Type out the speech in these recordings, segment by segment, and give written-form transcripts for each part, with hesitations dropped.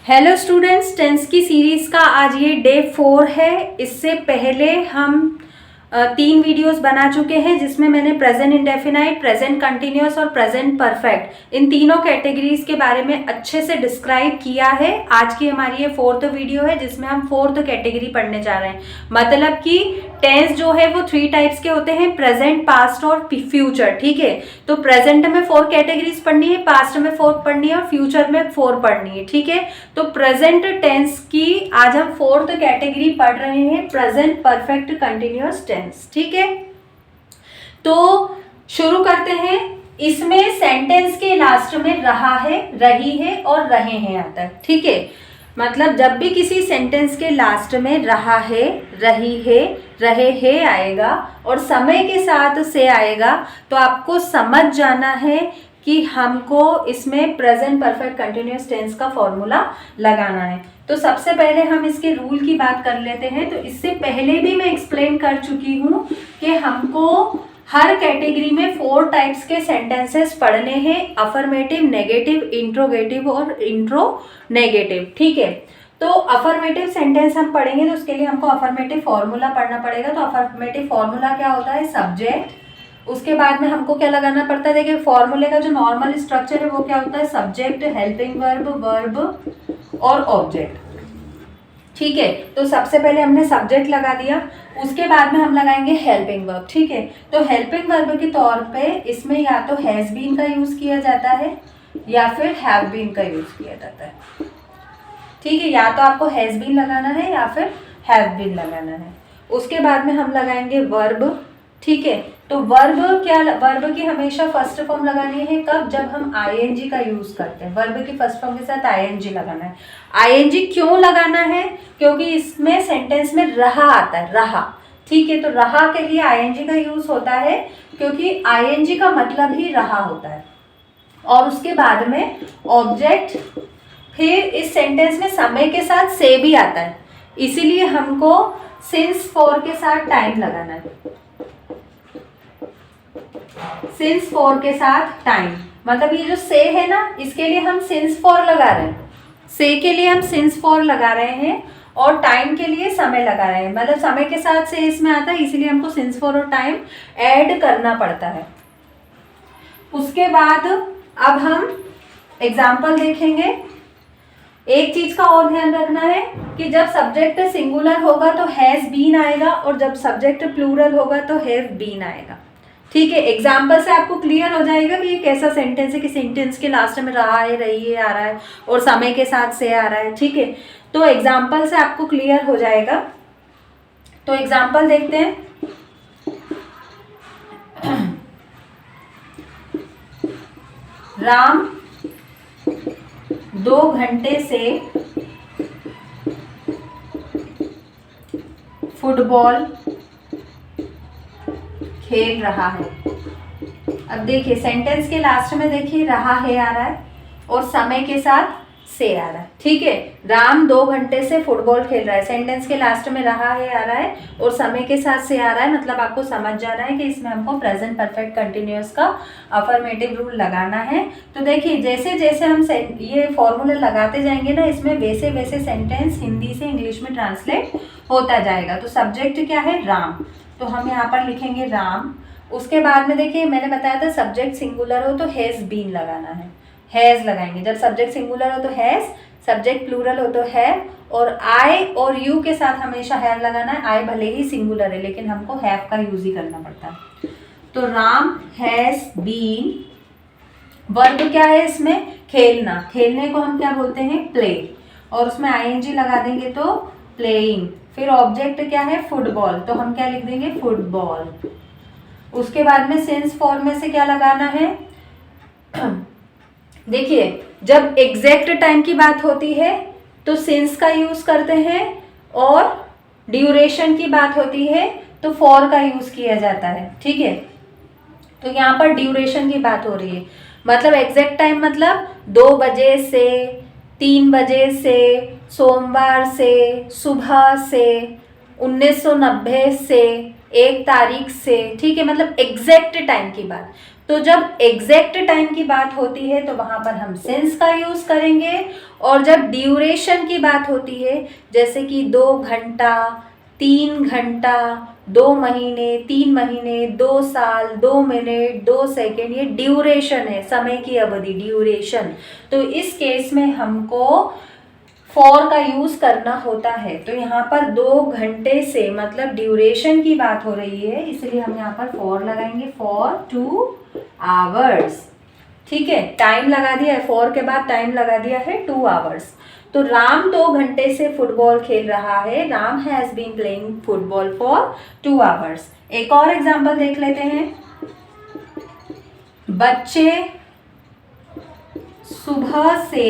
Hello students, tense की series का आज ये डे 4 है। इससे पहले हम 3 वीडियोस बना चुके हैं जिसमें मैंने प्रेजेंट इंडेफिनाइट, प्रेजेंट कंटिन्यूअस और प्रेजेंट परफेक्ट इन तीनों कैटेगरीज के बारे में अच्छे से डिस्क्राइब किया है। आज की हमारी ये 4th वीडियो है जिसमें हम 4th कैटेगरी पढ़ने जा रहे हैं। मतलब कि टेंस जो है वो 3 टाइप्स के होते हैं, प्रेजेंट, पास्ट और फ्यूचर। ठीक है, तो प्रेजेंट में 4 कैटेगरीज पढ़नी है, पास्ट में 4 पढ़नी है और फ्यूचर में 4 पढ़नी है। ठीक है, तो प्रेजेंट टेंस की आज हम 4th कैटेगरी पढ़ रहे हैं, प्रेजेंट परफेक्ट कंटिन्यूअस टेंस। ठीक है, तो शुरू करते हैं। इसमें सेंटेंस के लास्ट में रहा है, रही है और रहे हैं आता है। ठीक है, मतलब जब भी किसी सेंटेंस के लास्ट में रहा है, रही है, रहे हैं आएगा और समय के साथ से आएगा तो आपको समझ जाना है कि हमको इसमें प्रेजेंट परफेक्ट कंटिन्यूअस टेंस का फॉर्मूला लगाना है। तो सबसे पहले हम इसके रूल की बात कर लेते हैं। तो इससे पहले भी मैं एक्सप्लेन कर चुकी हूँ कि हमको हर कैटेगरी में 4 टाइप्स के सेंटेंसेस पढ़ने हैं, अफर्मेटिव, नेगेटिव, इंट्रोगेटिव और इंट्रोनेगेटिव। ठीक है, तो अफर्मेटिव सेंटेंस हम पढ़ेंगे तो उसके लिए हमको अफर्मेटिव फॉर्मूला पढ़ना पड़ेगा। तो अफर्मेटिव फॉर्मूला क्या होता है? सब्जेक्ट, उसके बाद में हमको क्या लगाना पड़ता है? देखिए, फॉर्मूले का जो नॉर्मल स्ट्रक्चर है वो क्या होता है? सब्जेक्ट, हेल्पिंग वर्ब, वर्ब और ऑब्जेक्ट। ठीक है, तो सबसे पहले हमने सब्जेक्ट लगा दिया, उसके बाद में हम लगाएंगे हेल्पिंग वर्ब। ठीक है, तो हेल्पिंग वर्ब के तौर पे इसमें या तो हैज बीन का यूज किया जाता है या फिर हैव बीन का यूज किया जाता है। ठीक है, या तो आपको हैज बीन लगाना है या फिर हैव बीन लगाना है। उसके बाद में हम लगाएंगे वर्ब। ठीक है, तो वर्ब वर्ब की हमेशा फर्स्ट फॉर्म लगानी है। कब? जब हम आईएनजी का यूज करते हैं, वर्ब की फर्स्ट फॉर्म के साथ आईएनजी लगाना है। आईएनजी क्यों लगाना है? क्योंकि इसमें सेंटेंस में रहा आता है, रहा। ठीक है, तो रहा के लिए आईएनजी का यूज होता है क्योंकि आईएनजी का मतलब ही रहा होता है। और उसके बाद में ऑब्जेक्ट, फिर इस सेंटेंस में समय के साथ से भी आता है, इसीलिए हमको सिंस फॉर के साथ टाइम लगाना है। सिंस फॉर के साथ टाइम, मतलब ये जो से है ना, इसके लिए हम सिंस फॉर लगा रहे हैं, से के लिए हम सिंस फॉर लगा रहे हैं और टाइम के लिए समय लगा रहे हैं। मतलब समय के साथ से इसमें आता है, इसीलिए हमको सिंस फॉर और टाइम ऐड करना पड़ता है। उसके बाद अब हम एग्जाम्पल देखेंगे। एक चीज का और ध्यान रखना है कि जब सब्जेक्ट सिंगुलर होगा तो हैज बीन आएगा और जब सब्जेक्ट प्लूरल होगा तो हैव बीन आएगा। ठीक है, एग्जाम्पल से आपको क्लियर हो जाएगा कि ये कैसा सेंटेंस है कि सेंटेंस के लास्ट में रहा है, रही है आ रहा है और समय के साथ से आ रहा है। ठीक है, तो एग्जाम्पल से आपको क्लियर हो जाएगा। तो एग्जाम्पल देखते हैं। राम 2 घंटे से फुटबॉल खेल रहा है। अब देखिए, सेंटेंस के लास्ट में देखिए रहा है आ रहा है और समय के साथ से आ रहा है। ठीक है, राम 2 घंटे से फुटबॉल खेल रहा है, सेंटेंस के लास्ट में रहा है आ रहा है और समय के साथ से आ रहा है। मतलब आपको समझ जाना है कि इसमें हमको प्रेजेंट परफेक्ट कंटिन्यूअस का अफर्मेटिव रूल लगाना है। तो देखिए, जैसे जैसे हम ये फॉर्मूला लगाते जाएंगे ना, इसमें वैसे वैसे सेंटेंस हिंदी से इंग्लिश में ट्रांसलेट होता जाएगा। तो सब्जेक्ट क्या है? राम, तो हम यहाँ पर लिखेंगे राम। उसके बाद में देखिए, मैंने बताया था सब्जेक्ट सिंगुलर हो तो हैज बीन लगाना है, हैज लगाएंगे। जब सब्जेक्ट सिंगुलर हो तो हैज, सब्जेक्ट प्लूरल हो तो हैव और आई और यू के साथ हमेशा हैव लगाना है। आई भले ही सिंगुलर है लेकिन हमको हैव का यूज ही करना पड़ता है। तो राम हैज बीन, वर्ब क्या है इसमें? खेलना, खेलने को हम क्या बोलते हैं? प्ले, और उसमें आईएनजी लगा देंगे तो प्लेइंग। फिर ऑब्जेक्ट क्या है? फुटबॉल, तो हम क्या लिख देंगे? फुटबॉल। उसके बाद में सिंस फॉर में से क्या लगाना है? देखिए, जब एग्जैक्ट टाइम की बात होती है तो सिंस का यूज करते हैं और ड्यूरेशन की बात होती है तो फॉर का यूज किया जाता है। ठीक है, तो यहाँ पर ड्यूरेशन की बात हो रही है, मतलब एग्जैक्ट टाइम मतलब 2 बजे से, 3 बजे से, सोमवार से, सुबह से, 1990 से, 1 तारीख से। ठीक है, मतलब एग्जैक्ट टाइम की बात। तो जब एग्जैक्ट टाइम की बात होती है तो वहां पर हम सिंस का यूज करेंगे, और जब ड्यूरेशन की बात होती है जैसे कि 2 घंटा, 3 घंटा, 2 महीने, 3 महीने, 2 साल, 2 मिनट, 2 सेकेंड, ये ड्यूरेशन है, समय की अवधि, ड्यूरेशन। तो इस केस में हमको फॉर का यूज करना होता है। तो यहाँ पर 2 घंटे से मतलब ड्यूरेशन की बात हो रही है, इसलिए हम यहाँ पर फॉर लगाएंगे, फॉर 2 आवर्स। ठीक है, टाइम लगा दिया है, फॉर के बाद टाइम लगा दिया है 2 आवर्स। तो राम 2 घंटे से फुटबॉल खेल रहा है, Ram has been playing football for 2 hours. एक और एग्जाम्पल देख लेते हैं। बच्चे सुबह से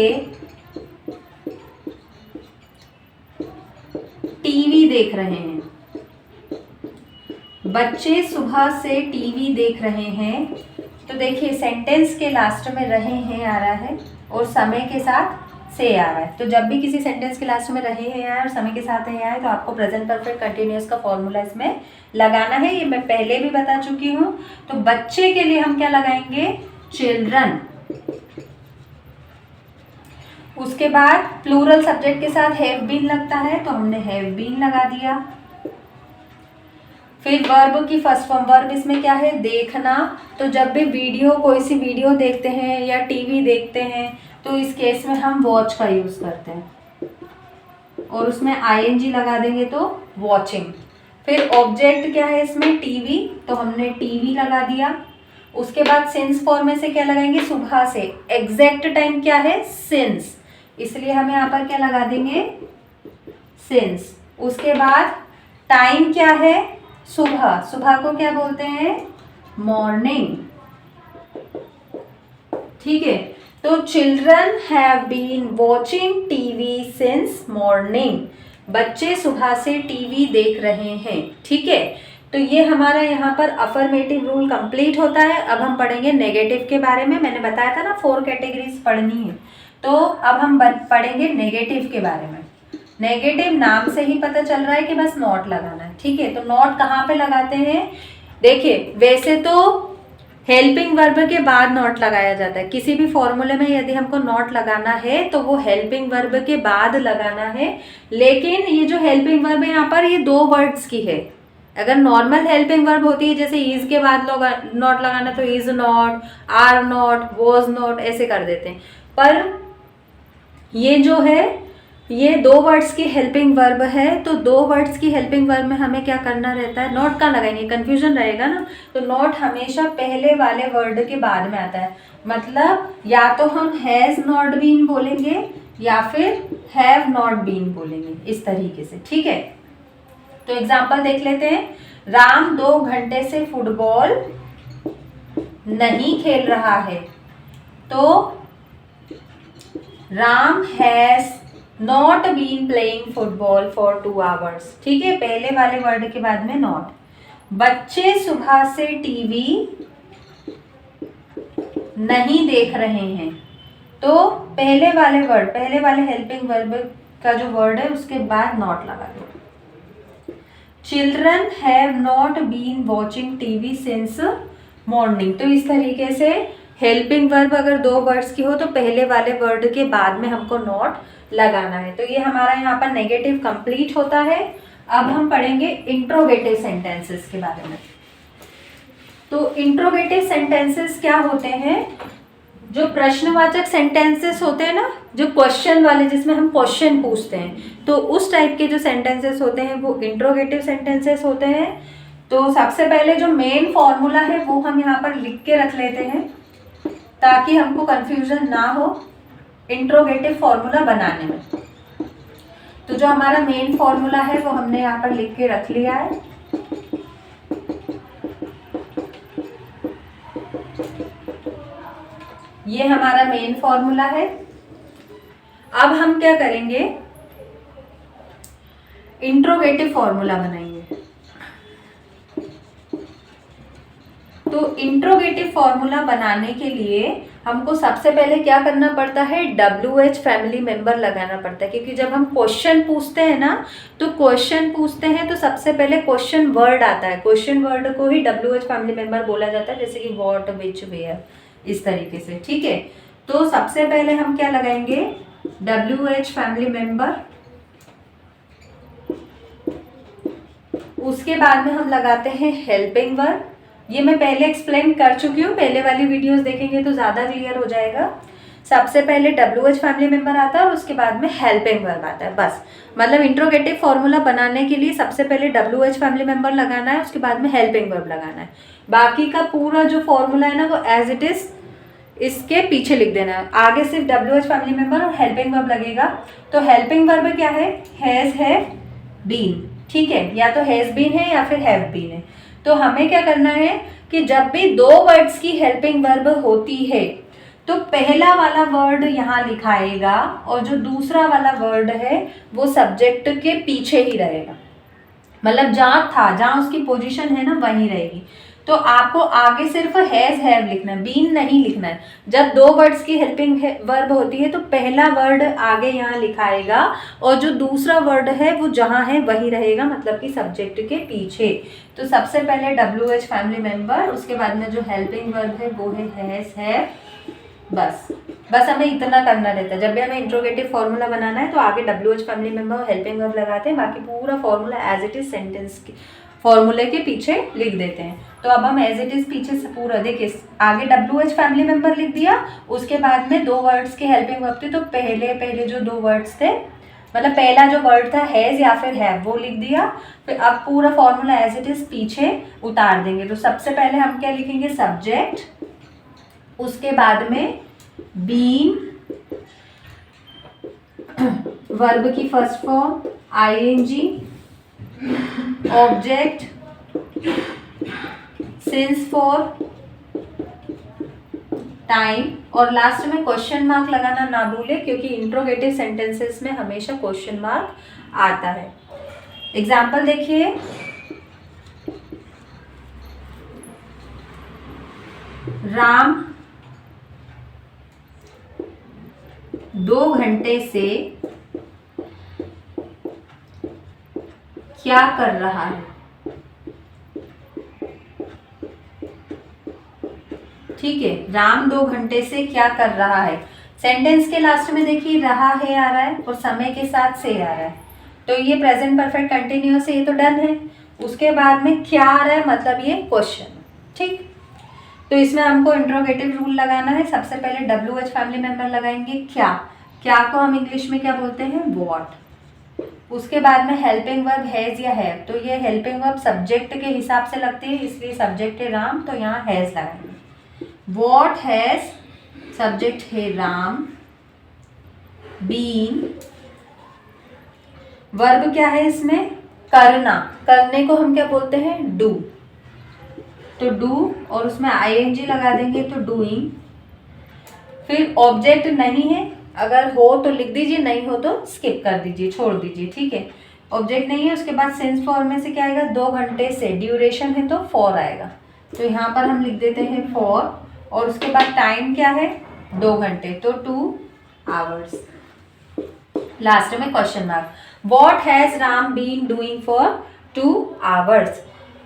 टीवी देख रहे हैं, बच्चे सुबह से टीवी देख रहे हैं। तो देखिए सेंटेंस के लास्ट में रहे हैं आ रहा है और समय के साथ से आ रहा है। तो जब भी किसी सेंटेंस के लास्ट में रहे हैं आए और समय के साथ है आए तो आपको प्रेजेंट परफेक्ट कंटिन्यूअस का फॉर्मूला इसमें लगाना है। ये मैं पहले भी बता चुकी हूँ। तो बच्चे के लिए हम क्या लगाएंगे, चिल्ड्रन। उसके बाद प्लूरल सब्जेक्ट के साथ हैव बीन लगता है तो हमने हैव बीन लगा दिया। फिर वर्ब की फर्स्ट फॉर्म, वर्ब इसमें क्या है, देखना। तो जब भी वीडियो, कोई सी वीडियो देखते हैं या टीवी देखते हैं तो इस केस में हम वॉच का यूज करते हैं और उसमें आईएनजी लगा देंगे तो वॉचिंग। फिर ऑब्जेक्ट क्या है इसमें, टीवी, तो हमने टीवी लगा दिया। उसके बाद सिंस फॉर्म में से क्या लगाएंगे, सुबह से। एग्जैक्ट टाइम क्या है, सिंस, इसलिए हम यहाँ पर क्या लगा देंगे, सिंस। उसके बाद टाइम क्या है, सुबह, सुबह को क्या बोलते हैं, मॉर्निंग। ठीक है, तो children have been watching TV since morning. बच्चे सुबह से टीवी देख रहे हैं। ठीक है, तो ये हमारा यहाँ पर अफर्मेटिव रूल कंप्लीट होता है। अब हम पढ़ेंगे नेगेटिव के बारे में। मैंने बताया था ना 4 कैटेगरीज पढ़नी है, तो अब हम पढ़ेंगे नेगेटिव के बारे में। नेगेटिव नाम से ही पता चल रहा है कि बस नॉट लगाना है। ठीक है, तो नॉट कहाँ पे लगाते हैं, देखिए वैसे तो हेल्पिंग वर्ब के बाद नॉट लगाया जाता है। किसी भी फॉर्मूले में यदि हमको नॉट लगाना है तो वो हेल्पिंग वर्ब के बाद लगाना है। लेकिन ये जो हेल्पिंग वर्ब है यहाँ पर ये 2 वर्ड्स की है। अगर नॉर्मल हेल्पिंग वर्ब होती है जैसे इज के बाद नॉट लगाना तो is not, are not, was not ऐसे कर देते हैं। पर ये जो है ये 2 वर्ड्स की हेल्पिंग वर्ब है। तो 2 वर्ड्स की हेल्पिंग वर्ब में हमें क्या करना रहता है, नॉट का लगाएंगे, कंफ्यूजन रहेगा ना। तो नॉट हमेशा पहले वाले वर्ड के बाद में आता है। मतलब या तो हम हैज नॉट बीन बोलेंगे या फिर हैव नॉट बीन बोलेंगे, इस तरीके से। ठीक है, तो एग्जाम्पल देख लेते हैं। राम 2 घंटे से फुटबॉल नहीं खेल रहा है, तो Ram has not been playing football for 2 hours. ठीक है, पहले वाले वर्ड के बाद में नॉट। बच्चे सुबह से टीवी नहीं देख रहे हैं, तो पहले वाले वर्ड, पहले वाले हेल्पिंग वर्ब का जो वर्ड है उसके बाद नॉट लगा दो। Children have not been watching TV since morning. तो इस तरीके से हेल्पिंग वर्ब अगर 2 वर्ड्स की हो तो पहले वाले वर्ड के बाद में हमको नॉट लगाना है। तो ये हमारा यहाँ पर नेगेटिव कंप्लीट होता है। अब हम पढ़ेंगे इंट्रोगेटिव सेंटेंसेस के बारे में। तो इंट्रोगेटिव सेंटेंसेस क्या होते हैं, जो प्रश्नवाचक सेंटेंसेस होते हैं ना, जो क्वेश्चन वाले, जिसमें हम क्वेश्चन पूछते हैं, तो उस टाइप के जो सेंटेंसेस होते हैं वो इंट्रोगेटिव सेंटेंसेस होते हैं। तो सबसे पहले जो मेन फॉर्मूला है वो हम यहाँ पर लिख के रख लेते हैं ताकि हमको कंफ्यूजन ना हो इंट्रोगेटिव फॉर्मूला बनाने में। तो जो हमारा मेन फॉर्मूला है वो हमने यहाँ पर लिख के रख लिया है। ये हमारा मेन फॉर्मूला है। अब हम क्या करेंगे, इंट्रोगेटिव फॉर्मूला बनाएंगे। तो इंट्रोगेटिव फॉर्मूला बनाने के लिए हमको सबसे पहले क्या करना पड़ता है, WH फैमिली मेंबर लगाना पड़ता है, क्योंकि जब हम क्वेश्चन पूछते हैं ना, तो क्वेश्चन पूछते हैं तो सबसे पहले क्वेश्चन वर्ड आता है, क्वेश्चन वर्ड को ही WH फैमिली मेंबर बोला जाता है, जैसे कि व्हाट, विच, वेयर, इस तरीके से। ठीक है, तो सबसे पहले हम क्या लगाएंगे, WH फैमिली मेंबर। उसके बाद में हम लगाते हैं हेल्पिंग वर्ब। ये मैं पहले एक्सप्लेन कर चुकी हूँ, पहले वाली वीडियोस देखेंगे तो ज़्यादा क्लियर हो जाएगा। सबसे पहले WH फैमिली मेंबर आता है और उसके बाद में हेल्पिंग वर्ब आता है, बस। मतलब इंट्रोगेटिव फॉर्मूला बनाने के लिए सबसे पहले WH फैमिली मेंबर लगाना है, उसके बाद में हेल्पिंग वर्ब लगाना है। बाकी का पूरा जो फॉर्मूला है ना, वो एज इट इज इसके पीछे लिख देना है। आगे सिर्फ WH फैमिली मेंबर और हेल्पिंग वर्ब लगेगा। तो हेल्पिंग वर्ब क्या है, हैज, हैव, बीन। ठीक है, या तो हैज बीन है या फिर हैव बीन है। तो हमें क्या करना है कि जब भी दो वर्ड्स की हेल्पिंग वर्ब होती है तो पहला वाला वर्ड यहाँ लिखाएगा और जो दूसरा वाला वर्ड है वो सब्जेक्ट के पीछे ही रहेगा, मतलब जहाँ था, जहाँ उसकी पोजीशन है ना, वहीं रहेगी। तो आपको आगे सिर्फ हैज, हैव लिखना है, बीन नहीं लिखना है। जब दो वर्ड्स की हेल्पिंग वर्ब होती है तो पहला वर्ड आगे यहाँ लिखाएगा और जो दूसरा वर्ड है वो जहाँ है वही रहेगा, मतलब कि सब्जेक्ट के पीछे। तो सबसे पहले WH फैमिली मेंबर, उसके बाद में जो हेल्पिंग वर्ब है वो है हैज, हैव। बस हमें इतना करना रहता है। जब भी हमें इंट्रोगेटिव फॉर्मूला बनाना है तो आगे WH फैमिली मेंबर और हेल्पिंग वर्ब लगाते हैं, बाकी पूरा formula as it is sentence के फॉर्मूले के पीछे लिख देते हैं। तो अब हम एज इट इज पीछे से पूरा देखिए, आगे WH फैमिली मेंबर लिख दिया, उसके बाद में दो वर्ड्स के हेल्पिंग वर्ब थे, तो पहले जो दो वर्ड्स थे, मतलब पहला जो वर्ड था हैज या फिर हैव, वो लिख दिया। फिर अब पूरा फॉर्मूला एज इट इज पीछे उतार देंगे। तो सबसे पहले हम क्या लिखेंगे, सब्जेक्ट, उसके बाद में बीन, वर्ब की first form ING, object, since for, time, और लास्ट में क्वेश्चन मार्क लगाना ना भूले, क्योंकि इंट्रोगेटिव सेंटेंसेस में हमेशा क्वेश्चन मार्क आता है। एग्जाम्पल देखिए, राम 2 घंटे से क्या कर रहा है। ठीक है, राम 2 घंटे से क्या कर रहा है। सेंटेंस के लास्ट में देखिए रहा है आ रहा है और समय के साथ से आ रहा है, तो ये प्रेजेंट परफेक्ट कंटिन्यूअस है, ये तो डन है। उसके बाद में क्या आ रहा है, मतलब ये क्वेश्चन। ठीक, तो इसमें हमको इंट्रोगेटिव रूल लगाना है। सबसे पहले WH फैमिली मेंबर लगाएंगे, क्या को हम इंग्लिश में क्या बोलते हैं, व्हाट। उसके बाद में हेल्पिंग वर्ब हैज या हैव, तो ये हेल्पिंग वर्ब सब्जेक्ट के हिसाब से लगती है, इसलिए सब्जेक्ट है राम, तो यहाँ हैज लगाएंगे। व्हाट हैज, सब्जेक्ट है राम, बीन, वर्ब क्या है इसमें, करना, करने को हम क्या बोलते हैं, डू, तो डू, और उसमें ING लगा देंगे तो डूइंग। फिर ऑब्जेक्ट नहीं है, अगर हो तो लिख दीजिए, नहीं हो तो स्किप कर दीजिए, छोड़ दीजिए। ठीक है, ऑब्जेक्ट नहीं है। उसके बाद सेंस फॉर में से क्या आएगा, 2 घंटे से, ड्यूरेशन है तो 4 आएगा, तो यहाँ पर हम लिख देते हैं 4, और उसके बाद टाइम क्या है, 2 घंटे, तो 2 आवर्स। लास्ट में question mark. What has Ram been doing for 2 hours.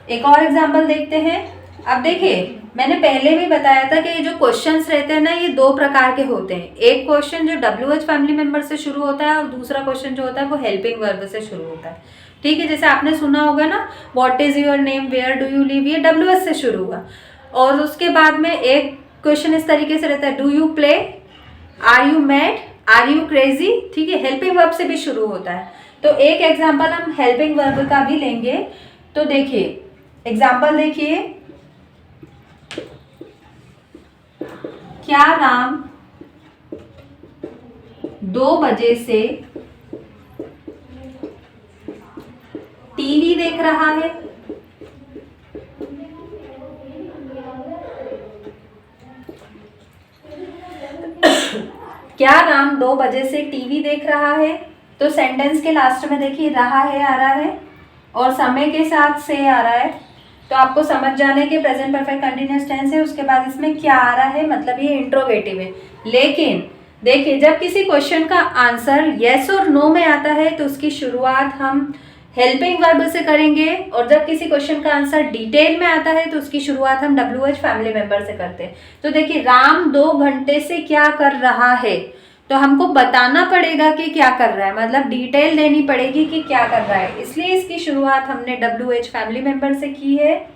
एक और एग्जाम्पल देखते हैं। अब देखिए, मैंने पहले भी बताया था कि ये जो क्वेश्चंस रहते हैं ना, ये 2 प्रकार के होते हैं। एक क्वेश्चन जो WH फैमिली मेंबर से शुरू होता है और दूसरा क्वेश्चन जो होता है वो हेल्पिंग वर्ब से शुरू होता है। ठीक है, जैसे आपने सुना होगा ना, what is your name, where do you live, ये WH से शुरू हुआ। और उसके बाद में एक क्वेश्चन इस तरीके से रहता है, do you play, are you mad, are you crazy. ठीक है, हेल्पिंग वर्ब से भी शुरू होता है। तो एक एग्जाम्पल हम हेल्पिंग वर्ब का भी लेंगे। तो देखिए एग्जाम्पल देखिए, क्या राम 2 बजे से टीवी देख रहा है। क्या राम 2 बजे से टीवी देख रहा है। तो सेंटेंस के लास्ट में देखिए रहा है आ रहा है और समय के साथ से आ रहा है। तो आपको समझ जाना है कि प्रेजेंट परफेक्ट कंटिन्यूअस टेंस है, उसके बाद इसमें क्या आ रहा है, मतलब ये इंट्रोगेटिव है। लेकिन देखिए जब किसी क्वेश्चन का आंसर येस और नो में आता है तो उसकी शुरुआत हम हेल्पिंग वर्ब से करेंगे, और जब किसी क्वेश्चन का आंसर डिटेल में आता है तो उसकी शुरुआत हम WH फैमिली मेंबर से करते हैं। तो देखिए राम 2 घंटे से क्या कर रहा है, तो हमको बताना पड़ेगा कि क्या कर रहा है, मतलब डिटेल देनी पड़ेगी कि क्या कर रहा है, इसलिए इसकी शुरुआत हमने WH फैमिली मेंबर से की है।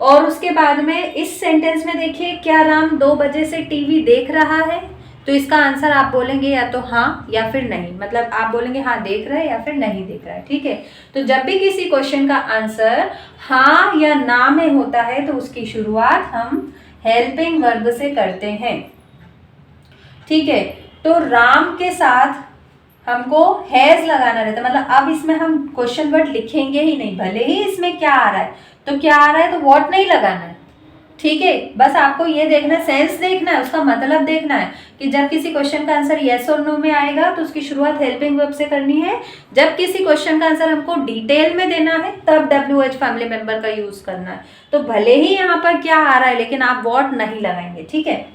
और उसके बाद में इस सेंटेंस में देखिए क्या राम 2 बजे से टीवी देख रहा है, तो इसका आंसर आप बोलेंगे या तो हाँ या फिर नहीं, मतलब आप बोलेंगे हाँ देख रहा है या फिर नहीं देख रहा है, ठीक है। तो जब भी किसी क्वेश्चन का आंसर हाँ या ना में होता है तो उसकी शुरुआत हम हेल्पिंग वर्ब से करते हैं, ठीक है। तो राम के साथ हमको हैज लगाना रहता है, मतलब अब इसमें हम क्वेश्चन वर्ड लिखेंगे ही नहीं, भले ही इसमें क्या आ रहा है, तो क्या आ रहा है तो व्हाट नहीं लगाना है, ठीक है। बस आपको ये देखना है, सेंस देखना है, उसका मतलब देखना है कि जब किसी क्वेश्चन का आंसर येस और नो में आएगा तो उसकी शुरुआत हेल्पिंग वर्ब से करनी है, जब किसी क्वेश्चन का आंसर हमको डिटेल में देना है तब WH फैमिली मेंबर का यूज करना है। तो भले ही यहाँ पर क्या आ रहा है लेकिन आप व्हाट नहीं लगाएंगे, ठीक है।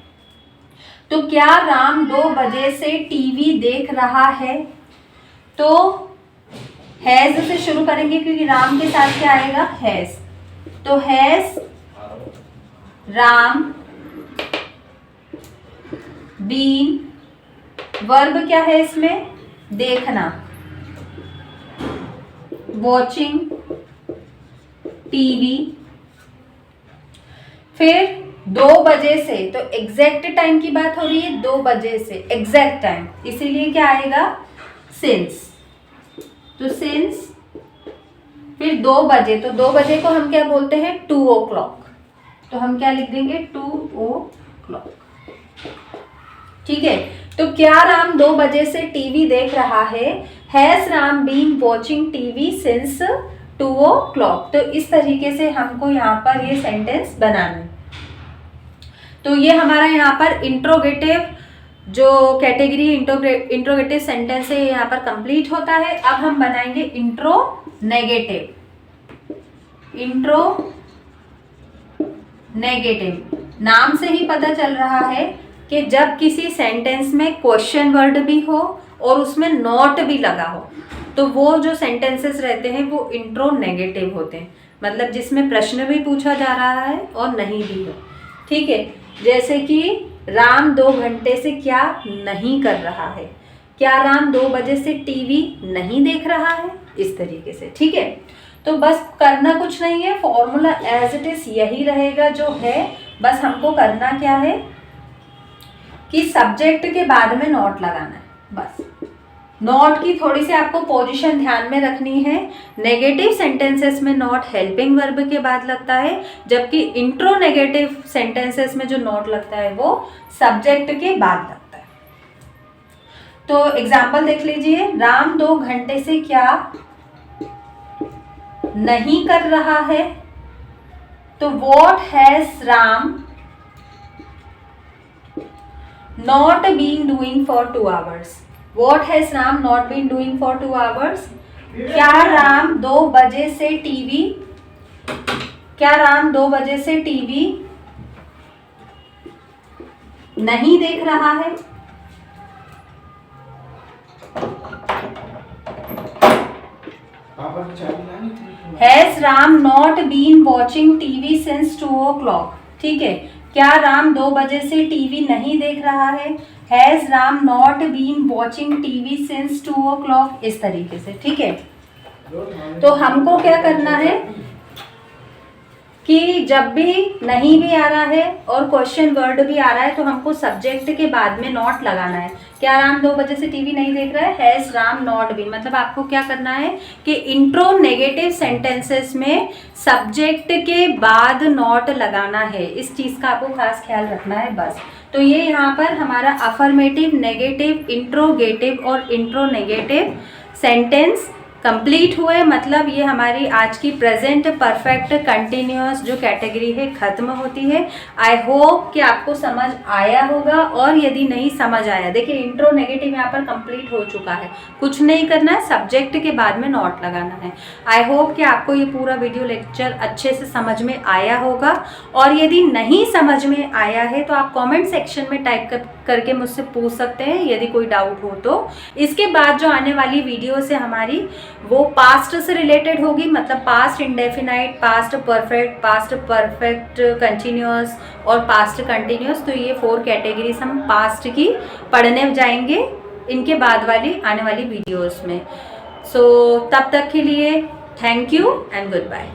तो क्या राम 2 बजे से टीवी देख रहा है, तो हैज से शुरू करेंगे क्योंकि राम के साथ क्या आएगा, हैज। तो हैज राम बीन, वर्ब क्या है इसमें, देखना, वॉचिंग टीवी। फिर 2 बजे से, तो एग्जैक्ट टाइम की बात हो रही है, 2 बजे से एग्जैक्ट टाइम, इसीलिए क्या आएगा, सिंस। तो सिंस, फिर 2 बजे, तो 2 बजे को हम क्या बोलते हैं, 2 o'clock, तो हम क्या लिख देंगे, 2 o'clock, ठीक है। तो क्या राम 2 बजे से टीवी देख रहा है, has Ram been watching TV since 2 o'clock। तो इस तरीके से हमको यहाँ पर ये सेंटेंस बनाना है। तो ये हमारा यहाँ पर इंट्रोगेटिव जो कैटेगरी इंट्रोगेटिव सेंटेंस है यहाँ पर कंप्लीट होता है। अब हम बनाएंगे इंट्रो नेगेटिव। नाम से ही पता चल रहा है कि जब किसी सेंटेंस में क्वेश्चन वर्ड भी हो और उसमें नॉट भी लगा हो तो वो जो सेंटेंसेस रहते हैं वो इंट्रो नेगेटिव होते हैं, मतलब जिसमें प्रश्न भी पूछा जा रहा है और नहीं भी हो, ठीक है। जैसे कि राम 2 घंटे से क्या नहीं कर रहा है, क्या राम 2 बजे से टीवी नहीं देख रहा है, इस तरीके से, ठीक है। तो बस करना कुछ नहीं है, फॉर्मूला एज इट इज यही रहेगा जो है। बस हमको करना क्या है कि सब्जेक्ट के बाद में नॉट लगाना है, बस। नॉट की थोड़ी सी आपको पोजीशन ध्यान में रखनी है। नेगेटिव सेंटेंसेस में नॉट हेल्पिंग वर्ब के बाद लगता है, जबकि इंट्रो नेगेटिव सेंटेंसेस में जो नॉट लगता है वो सब्जेक्ट के बाद लगता है। तो एग्जाम्पल देख लीजिए, राम 2 घंटे से क्या नहीं कर रहा है, तो what has Ram not been doing for 2 hours। What has Ram not been doing for 2 hours? क्या राम 2 बजे से टीवी नहीं देख रहा है? Has Ram not been watching TV since 2 o'clock? ठीक है, क्या राम 2 बजे से टीवी नहीं देख रहा है? Has Ram not been watching TV since 2 o'clock? इस तरीके से, ठीक है। तो हमको क्या करना है कि जब भी नहीं भी आ रहा है और क्वेश्चन वर्ड भी आ रहा है तो हमको सब्जेक्ट के बाद में नॉट लगाना है। क्या राम 2 बजे से टीवी नहीं देख रहा है, हैज राम नॉट बीन, मतलब आपको क्या करना है कि इंट्रो नेगेटिव सेंटेंसेस में सब्जेक्ट के बाद नॉट लगाना है। इस चीज़ का आपको खास ख्याल रखना है, बस। तो ये यहाँ पर हमारा अफर्मेटिव, नेगेटिव, इंट्रोगेटिव और इंट्रो नेगेटिव सेंटेंस कंप्लीट हुए, मतलब ये हमारी आज की प्रेजेंट परफेक्ट कंटिन्यूअस जो कैटेगरी है ख़त्म होती है। आई होप कि आपको समझ आया होगा, और यदि नहीं समझ आया, देखिए इंट्रो नेगेटिव यहाँ पर कंप्लीट हो चुका है, कुछ नहीं करना है, सब्जेक्ट के बाद में नोट लगाना है। आई होप कि आपको ये पूरा वीडियो लेक्चर अच्छे से समझ में आया होगा, और यदि नहीं समझ में आया है तो आप कमेंट सेक्शन में टाइप करके मुझसे पूछ सकते हैं यदि कोई डाउट हो तो। इसके बाद जो आने वाली वीडियोस है हमारी, वो पास्ट से रिलेटेड होगी, मतलब past indefinite, past perfect continuous और पास्ट कंटिन्यूअस। तो ये 4 कैटेगरीज हम पास्ट की पढ़ने जाएंगे इनके बाद वाली आने वाली वीडियोस में। सो तब तक के लिए thank you and good bye.